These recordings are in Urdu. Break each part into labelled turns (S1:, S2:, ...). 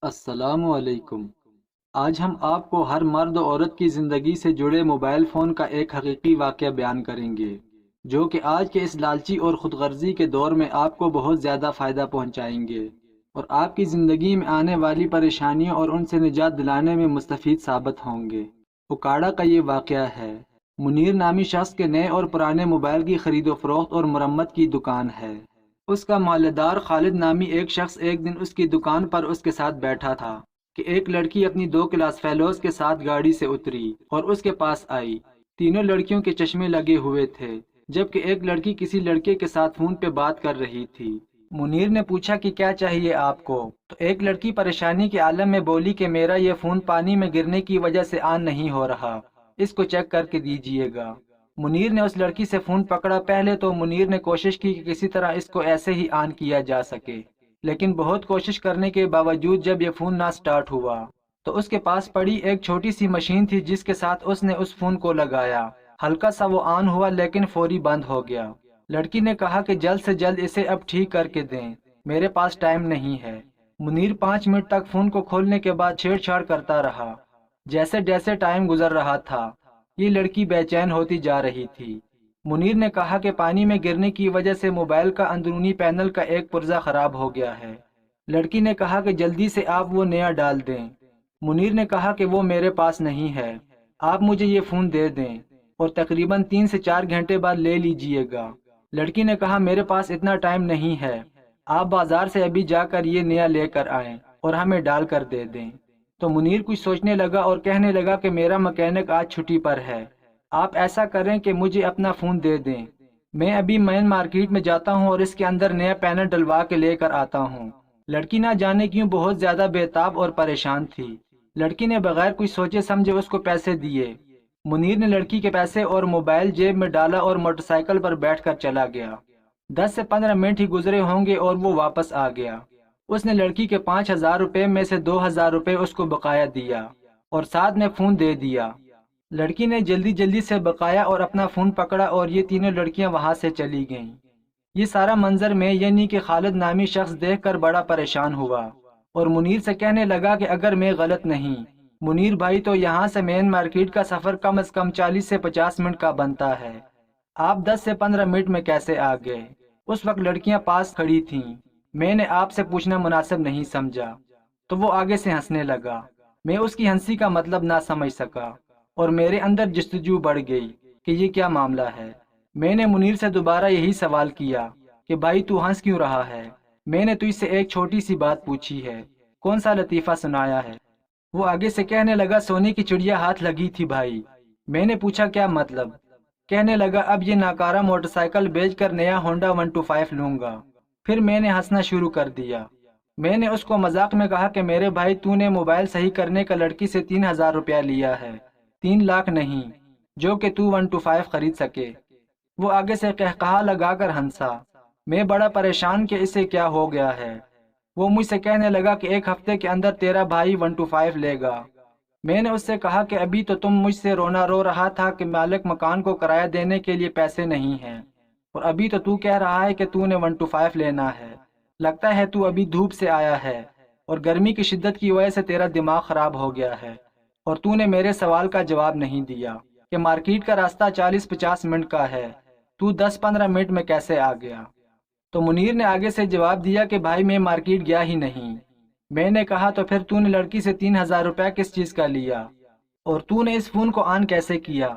S1: السلام علیکم۔ آج ہم آپ کو ہر مرد و عورت کی زندگی سے جڑے موبائل فون کا ایک حقیقی واقعہ بیان کریں گے، جو کہ آج کے اس لالچی اور خود غرضی کے دور میں آپ کو بہت زیادہ فائدہ پہنچائیں گے اور آپ کی زندگی میں آنے والی پریشانیوں اور ان سے نجات دلانے میں مستفید ثابت ہوں گے۔ اوکاڑا کا یہ واقعہ ہے۔ منیر نامی شخص کے نئے اور پرانے موبائل کی خرید و فروخت اور مرمت کی دکان ہے۔ اس کا مالدار خالد نامی ایک شخص ایک دن اس کی دکان پر اس کے ساتھ بیٹھا تھا کہ ایک لڑکی اپنی 2 کلاس فیلوز کے ساتھ گاڑی سے اتری اور اس کے پاس آئی۔ تینوں لڑکیوں کے چشمے لگے ہوئے تھے، جبکہ ایک لڑکی کسی لڑکے کے ساتھ فون پہ بات کر رہی تھی۔ منیر نے پوچھا کہ کیا چاہیے آپ کو، تو ایک لڑکی پریشانی کے عالم میں بولی کہ میرا یہ فون پانی میں گرنے کی وجہ سے آن نہیں ہو رہا، اس کو چیک کر کے دیجیے گا۔ منیر نے اس لڑکی سے فون پکڑا۔ پہلے تو منیر نے کوشش کی کہ کسی طرح اس کو ایسے ہی آن کیا جا سکے، لیکن بہت کوشش کرنے کے باوجود جب یہ فون نہ سٹارٹ ہوا تو اس کے پاس پڑی ایک چھوٹی سی مشین تھی جس کے ساتھ اس نے اس فون کو لگایا۔ ہلکا سا وہ آن ہوا لیکن فوری بند ہو گیا۔ لڑکی نے کہا کہ جلد سے جلد اسے اب ٹھیک کر کے دیں، میرے پاس ٹائم نہیں ہے۔ منیر 5 منٹ تک فون کو کھولنے کے بعد چھیڑ چھاڑ کرتا رہا۔ جیسے جیسے ٹائم گزر رہا تھا یہ لڑکی بے چین ہوتی جا رہی تھی۔ منیر نے کہا کہ پانی میں گرنے کی وجہ سے موبائل کا اندرونی پینل کا ایک پرزہ خراب ہو گیا ہے۔ لڑکی نے کہا کہ جلدی سے آپ وہ نیا ڈال دیں۔ منیر نے کہا کہ وہ میرے پاس نہیں ہے، آپ مجھے یہ فون دے دیں اور تقریباً 3 سے 4 گھنٹے بعد لے لیجئے گا۔ لڑکی نے کہا میرے پاس اتنا ٹائم نہیں ہے، آپ بازار سے ابھی جا کر یہ نیا لے کر آئیں اور ہمیں ڈال کر دے دیں۔ تو منیر کچھ سوچنے لگا اور کہنے لگا کہ میرا مکینک آج چھٹی پر ہے، آپ ایسا کریں کہ مجھے اپنا فون دے دیں، میں ابھی مین مارکیٹ میں جاتا ہوں اور اس کے اندر نیا پینل ڈلوا کے لے کر آتا ہوں۔ لڑکی نہ جانے کیوں بہت زیادہ بے تاب اور پریشان تھی۔ لڑکی نے بغیر کچھ سوچے سمجھے اس کو پیسے دیے۔ منیر نے لڑکی کے پیسے اور موبائل جیب میں ڈالا اور موٹر سائیکل پر بیٹھ کر چلا گیا۔ 10 سے 15 منٹ ہی گزرے ہوں گے اور وہ واپس آ گیا۔ اس نے لڑکی کے 5,000 روپے میں سے 2,000 روپے اس کو بقایا دیا اور ساتھ میں فون دے دیا۔ لڑکی نے جلدی جلدی سے بقایا اور اپنا فون پکڑا اور یہ تینوں لڑکیاں وہاں سے چلی گئیں۔ یہ سارا منظر میں یعنی کہ خالد نامی شخص دیکھ کر بڑا پریشان ہوا اور منیر سے کہنے لگا کہ اگر میں غلط نہیں منیر بھائی تو یہاں سے مین مارکیٹ کا سفر کم از کم 40 سے 50 منٹ کا بنتا ہے، آپ 10 سے 15 منٹ میں کیسے آ گئے؟ اس وقت لڑکیاں پاس کھڑی تھیں، میں نے آپ سے پوچھنا مناسب نہیں سمجھا۔ تو وہ آگے سے ہنسنے لگا۔ میں اس کی ہنسی کا مطلب نہ سمجھ سکا اور میرے اندر جستجو بڑھ گئی کہ یہ کیا معاملہ ہے۔ میں نے منیر سے دوبارہ یہی سوال کیا کہ بھائی تو ہنس کیوں رہا ہے؟ میں نے تجھ سے ایک چھوٹی سی بات پوچھی ہے، کون سا لطیفہ سنایا ہے؟ وہ آگے سے کہنے لگا سونے کی چڑیا ہاتھ لگی تھی بھائی۔ میں نے پوچھا کیا مطلب؟ کہنے لگا اب یہ ناکارہ موٹر سائیکل بیچ کر نیا ہونڈا 125 لوں گا۔ پھر میں نے ہنسنا شروع کر دیا۔ میں نے اس کو مذاق میں کہا کہ میرے بھائی تو نے موبائل صحیح کرنے کا لڑکی سے 3,000 روپیہ لیا ہے، 3 لاکھ نہیں، جو کہ تو 125 خرید سکے۔ وہ آگے سے قہقہا لگا کر ہنسا۔ میں بڑا پریشان کہ اسے کیا ہو گیا ہے۔ وہ مجھ سے کہنے لگا کہ 1 ہفتے کے اندر تیرا بھائی 125 لے گا۔ میں نے اس سے کہا کہ ابھی تو تم مجھ سے رونا رو رہا تھا کہ مالک مکان کو کرایہ دینے کے لیے پیسے نہیں ہیں، اور ابھی تو کہہ رہا ہے کہ تو نے 125 لینا ہے۔ لگتا ہے تو ابھی دھوپ سے آیا ہے اور گرمی کی شدت کی وجہ سے تیرا دماغ خراب ہو گیا ہے، اور تو نے میرے سوال کا جواب نہیں دیا کہ مارکیٹ کا راستہ 40-50 منٹ کا ہے، تو 10-15 منٹ میں کیسے آ گیا؟ تو منیر نے آگے سے جواب دیا کہ بھائی میں مارکیٹ گیا ہی نہیں۔ میں نے کہا تو پھر تو نے لڑکی سے 3,000 روپے کس چیز کا لیا اور تو نے اس فون کو آن کیسے کیا؟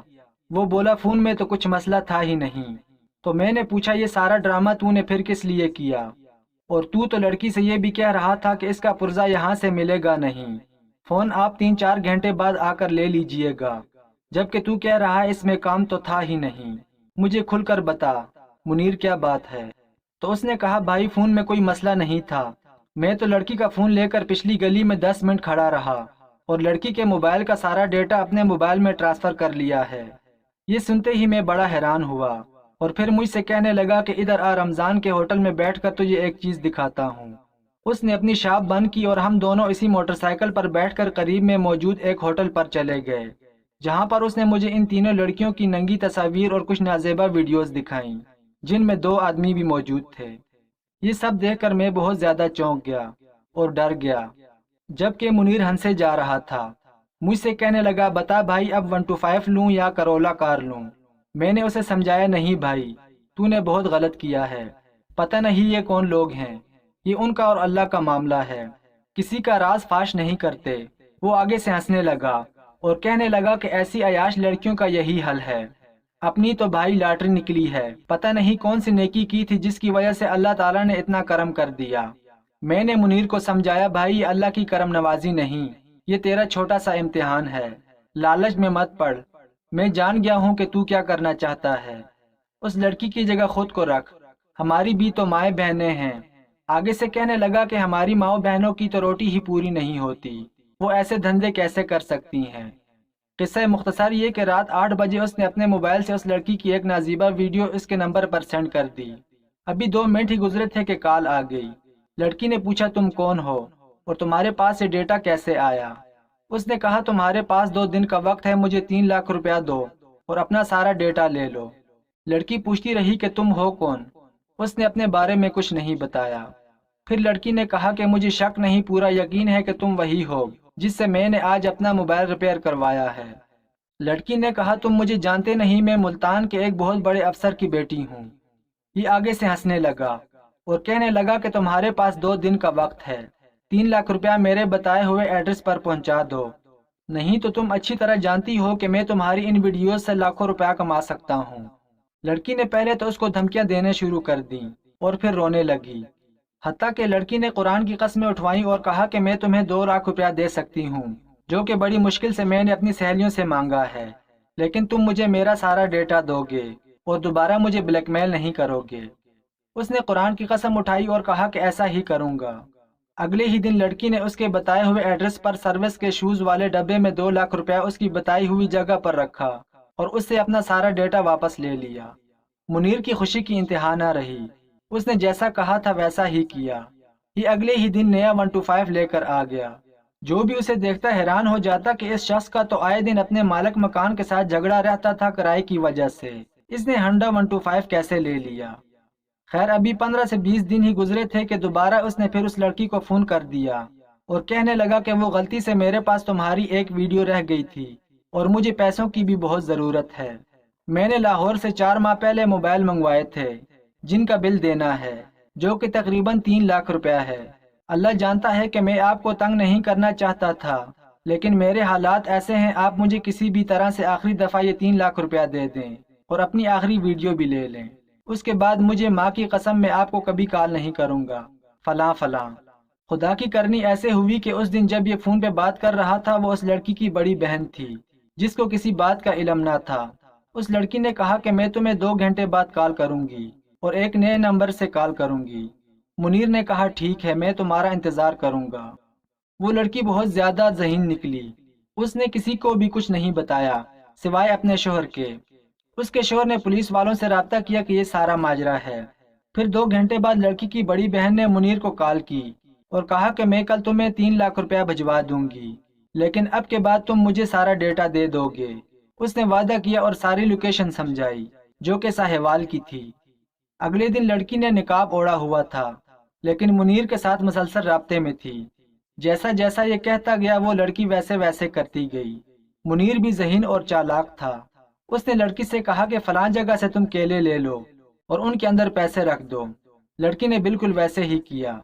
S1: وہ بولا فون میں تو کچھ مسئلہ تھا ہی نہیں۔ تو میں نے پوچھا یہ سارا ڈرامہ تو نے پھر کس لیے کیا؟ اور تو لڑکی سے یہ بھی کہہ رہا تھا کہ اس کا پرزہ یہاں سے ملے گا نہیں، فون آپ 3-4 گھنٹے بعد آ کر لے لیجئے گا، جبکہ تو کہہ رہا ہے اس میں کام تو تھا ہی نہیں۔ مجھے کھل کر بتا منیر کیا بات ہے؟ تو اس نے کہا بھائی فون میں کوئی مسئلہ نہیں تھا، میں تو لڑکی کا فون لے کر پچھلی گلی میں 10 منٹ کھڑا رہا اور لڑکی کے موبائل کا سارا ڈیٹا اپنے موبائل میں ٹرانسفر کر لیا ہے۔ یہ سنتے ہی میں بڑا حیران ہوا اور پھر مجھ سے کہنے لگا کہ ادھر آ، رمضان کے ہوٹل میں بیٹھ کر تجھے ایک چیز دکھاتا ہوں۔ اس نے اپنی شاپ بند کی اور ہم دونوں اسی موٹر سائیکل پر بیٹھ کر قریب میں موجود ایک ہوٹل پر چلے گئے، جہاں پر اس نے مجھے ان تینوں لڑکیوں کی ننگی تصاویر اور کچھ نازیبا ویڈیوز دکھائیں، جن میں 2 آدمی بھی موجود تھے۔ یہ سب دیکھ کر میں بہت زیادہ چونک گیا اور ڈر گیا۔ جبکہ منیر ہنسے جا رہا تھا۔ مجھ سے کہنے لگا بتا بھائی اب 125 لوں یا کرولا کار لوں؟ میں نے اسے سمجھایا نہیں بھائی، تو نے بہت غلط کیا ہے، پتہ نہیں یہ کون لوگ ہیں، یہ ان کا اور اللہ کا معاملہ ہے، کسی کا راز فاش نہیں کرتے۔ وہ آگے سے ہنسنے لگا اور کہنے لگا کہ ایسی عیاش لڑکیوں کا یہی حل ہے، اپنی تو بھائی لاٹری نکلی ہے، پتہ نہیں کون سی نیکی کی تھی جس کی وجہ سے اللہ تعالیٰ نے اتنا کرم کر دیا۔ میں نے منیر کو سمجھایا بھائی یہ اللہ کی کرم نوازی نہیں، یہ تیرا چھوٹا سا امتحان ہے، لالچ میں مت پڑ، میں جان گیا ہوں کہ تو کیا کرنا چاہتا ہے، اس لڑکی کی جگہ خود کو رکھ، ہماری بھی تو مائیں بہنیں ہیں۔ آگے سے کہنے لگا کہ ہماری ماؤں بہنوں کی تو روٹی ہی پوری نہیں ہوتی، وہ ایسے دھندے کیسے کر سکتی ہیں۔ قصہ مختصر یہ کہ رات 8 بجے اس نے اپنے موبائل سے اس لڑکی کی ایک نازیبہ ویڈیو اس کے نمبر پر سینڈ کر دی۔ ابھی 2 منٹ ہی گزرے تھے کہ کال آ گئی۔ لڑکی نے پوچھا تم کون ہو اور تمہارے پاس یہ ڈیٹا کیسے آیا؟ اس نے کہا تمہارے پاس 2 دن کا وقت ہے، مجھے 3 لاکھ روپیہ دو اور اپنا سارا ڈیٹا لے لو۔ لڑکی پوچھتی رہی کہ تم ہو کون؟ اس نے اپنے بارے میں کچھ نہیں بتایا۔ پھر لڑکی نے کہا کہ مجھے شک نہیں پورا یقین ہے کہ تم وہی ہو جس سے میں نے آج اپنا موبائل ریپیئر کروایا ہے۔ لڑکی نے کہا تم مجھے جانتے نہیں، میں ملتان کے ایک بہت بڑے افسر کی بیٹی ہوں۔ یہ آگے سے ہنسنے لگا اور کہنے لگا کہ تمہارے پاس 2 دن کا وقت ہے، 3 لاکھ روپیہ میرے بتائے ہوئے ایڈریس پر پہنچا دو، نہیں تو تم اچھی طرح جانتی ہو کہ میں تمہاری ان ویڈیوز سے لاکھوں روپیہ کما سکتا ہوں۔ لڑکی نے پہلے تو اس کو دھمکیاں دینے شروع کر دیں اور پھر رونے لگی، حتیٰ کہ لڑکی نے قرآن کی قسمیں اٹھوائیں اور کہا کہ میں تمہیں 2 لاکھ روپیہ دے سکتی ہوں، جو کہ بڑی مشکل سے میں نے اپنی سہیلیوں سے مانگا ہے، لیکن تم مجھے میرا سارا ڈیٹا دو گے اور دوبارہ مجھے بلیک میل نہیں کرو گے۔ اس نے قرآن کی قسم اٹھائی اور کہا کہ ایسا ہی کروں گا۔ اگلے ہی دن لڑکی نے اس کے بتائے ہوئے ایڈریس پر سروس کے شوز والے ڈبے میں 2 لاکھ روپیہ اس کی بتائی ہوئی جگہ پر رکھا اور اس سے اپنا سارا ڈیٹا واپس لے لیا۔ منیر کی خوشی کی انتہا نہ رہی، اس نے جیسا کہا تھا ویسا ہی کیا۔ یہ اگلے ہی دن نیا 125 لے کر آ گیا۔ جو بھی اسے دیکھتا حیران ہو جاتا کہ اس شخص کا تو آئے دن اپنے مالک مکان کے ساتھ جھگڑا رہتا تھا کرائے کی وجہ سے، اس نے ہنڈا 125 کیسے لے لیا۔ خیر ابھی 15 سے 20 دن ہی گزرے تھے کہ دوبارہ اس نے پھر اس لڑکی کو فون کر دیا اور کہنے لگا کہ وہ غلطی سے میرے پاس تمہاری ایک ویڈیو رہ گئی تھی اور مجھے پیسوں کی بھی بہت ضرورت ہے۔ میں نے لاہور سے 4 ماہ پہلے موبائل منگوائے تھے جن کا بل دینا ہے، جو کہ تقریباً 3 لاکھ روپیہ ہے۔ اللہ جانتا ہے کہ میں آپ کو تنگ نہیں کرنا چاہتا تھا، لیکن میرے حالات ایسے ہیں، آپ مجھے کسی بھی طرح سے آخری دفعہ یہ 3 لاکھ روپیہ دے دیں اور اپنی آخری ویڈیو بھی لے لیں، اس کے بعد مجھے ماں کی قسم میں آپ کو کبھی کال نہیں کروں گا، فلاں فلاں۔ خدا کی کرنی ایسے ہوئی کہ اس دن جب یہ فون پہ بات کر رہا تھا وہ اس لڑکی کی بڑی بہن تھی جس کو کسی بات کا علم نہ تھا۔ اس لڑکی نے کہا کہ میں تمہیں 2 گھنٹے بعد کال کروں گی اور ایک نئے نمبر سے کال کروں گی۔ منیر نے کہا ٹھیک ہے، میں تمہارا انتظار کروں گا۔ وہ لڑکی بہت زیادہ ذہین نکلی، اس نے کسی کو بھی کچھ نہیں بتایا سوائے اپنے شوہر کے۔ اس کے شوہر نے پولیس والوں سے رابطہ کیا کہ یہ سارا ماجرا ہے۔ پھر 2 گھنٹے بعد لڑکی کی بڑی بہن نے منیر کو کال کی اور کہا کہ میں کل تمہیں 3 لاکھ روپیہ بھجوا دوں گی، لیکن اب کے بعد تم مجھے سارا ڈیٹا دے دو گے۔ اس نے وعدہ کیا اور ساری لوکیشن سمجھائی جو کہ ساہیوال کی تھی۔ اگلے دن لڑکی نے نقاب اوڑھا ہوا تھا لیکن منیر کے ساتھ مسلسل رابطے میں تھی۔ جیسا جیسا یہ کہتا گیا وہ لڑکی ویسے ویسے کرتی گئی۔ منیر بھی ذہین اور چالاک تھا۔ اس نے لڑکی سے کہا کہ فلاں جگہ سے تم کیلے لے لو اور ان کے اندر پیسے رکھ دو۔ لڑکی نے بالکل ویسے ہی کیا۔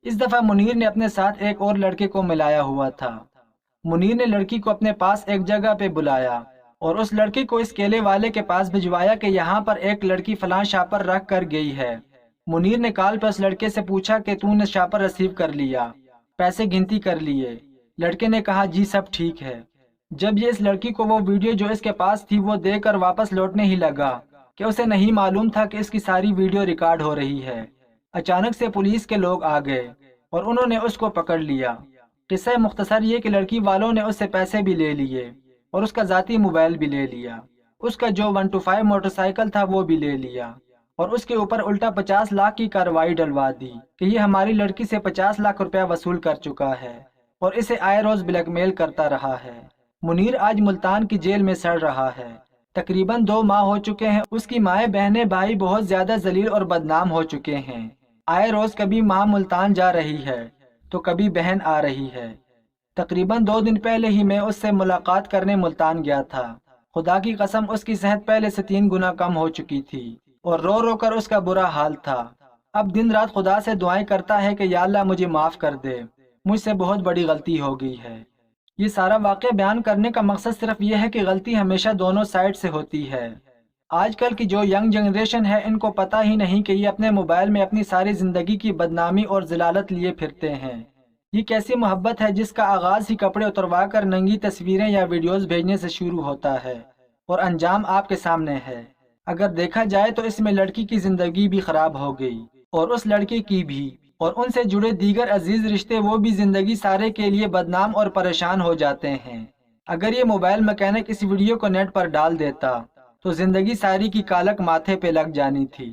S1: اس دفعہ منیر نے اپنے ساتھ ایک اور لڑکے کو ملایا ہوا تھا۔ منیر نے لڑکی کو اپنے پاس ایک جگہ پہ بلایا اور اس لڑکے کو اس کیلے والے کے پاس بھجوایا کہ یہاں پر ایک لڑکی فلاں شاپر رکھ کر گئی ہے۔ منیر نے کال پہ اس لڑکے سے پوچھا کہ تو نے شاپر ریسیو کر لیا، پیسے گنتی کر لیے؟ لڑکے نے کہا جی سب ٹھیک ہے۔ جب یہ اس لڑکی کو وہ ویڈیو جو اس کے پاس تھی وہ دے کر واپس لوٹنے ہی لگا کہ اسے نہیں معلوم تھا کہ اس کی ساری ویڈیو ریکارڈ ہو رہی ہے۔ اچانک سے پولیس کے لوگ آ گئے اور انہوں نے اس کو پکڑ لیا۔ قصہ مختصر یہ کہ لڑکی والوں نے اس سے پیسے بھی لے لیے اور اس کا ذاتی موبائل بھی لے لیا، اس کا جو 125 موٹر سائیکل تھا وہ بھی لے لیا اور اس کے اوپر الٹا 50 لاکھ کی کارروائی ڈلوا دی کہ یہ ہماری لڑکی سے 50 لاکھ روپیہ وصول کر چکا ہے اور اسے آئے روز بلیک میل کرتا رہا ہے۔ منیر آج ملتان کی جیل میں سڑ رہا ہے۔ تقریباً 2 ماہ ہو چکے ہیں، اس کی مائیں بہنیں بھائی بہت زیادہ ذلیل اور بدنام ہو چکے ہیں۔ آئے روز کبھی ماں ملتان جا رہی ہے تو کبھی بہن آ رہی ہے۔ تقریباً 2 دن پہلے ہی میں اس سے ملاقات کرنے ملتان گیا تھا۔ خدا کی قسم اس کی صحت پہلے سے 3 گنا کم ہو چکی تھی اور رو رو کر اس کا برا حال تھا۔ اب دن رات خدا سے دعائیں کرتا ہے کہ یا اللہ مجھے معاف کر دے، مجھ سے بہت بڑی غلطی ہو گئی ہے۔ یہ سارا واقعہ بیان کرنے کا مقصد صرف یہ ہے کہ غلطی ہمیشہ دونوں سائڈ سے ہوتی ہے۔ آج کل کی جو ینگ جنریشن ہے ان کو پتہ ہی نہیں کہ یہ اپنے موبائل میں اپنی ساری زندگی کی بدنامی اور ذلالت لیے پھرتے ہیں۔ یہ کیسی محبت ہے جس کا آغاز ہی کپڑے اتروا کر ننگی تصویریں یا ویڈیوز بھیجنے سے شروع ہوتا ہے اور انجام آپ کے سامنے ہے۔ اگر دیکھا جائے تو اس میں لڑکی کی زندگی بھی خراب ہو گئی اور اس لڑکے کی بھی، اور ان سے جڑے دیگر عزیز رشتے وہ بھی زندگی سارے کے لیے بدنام اور پریشان ہو جاتے ہیں۔ اگر یہ موبائل مکینک اس ویڈیو کو نیٹ پر ڈال دیتا تو زندگی ساری کی کالک ماتھے پہ لگ جانی تھی۔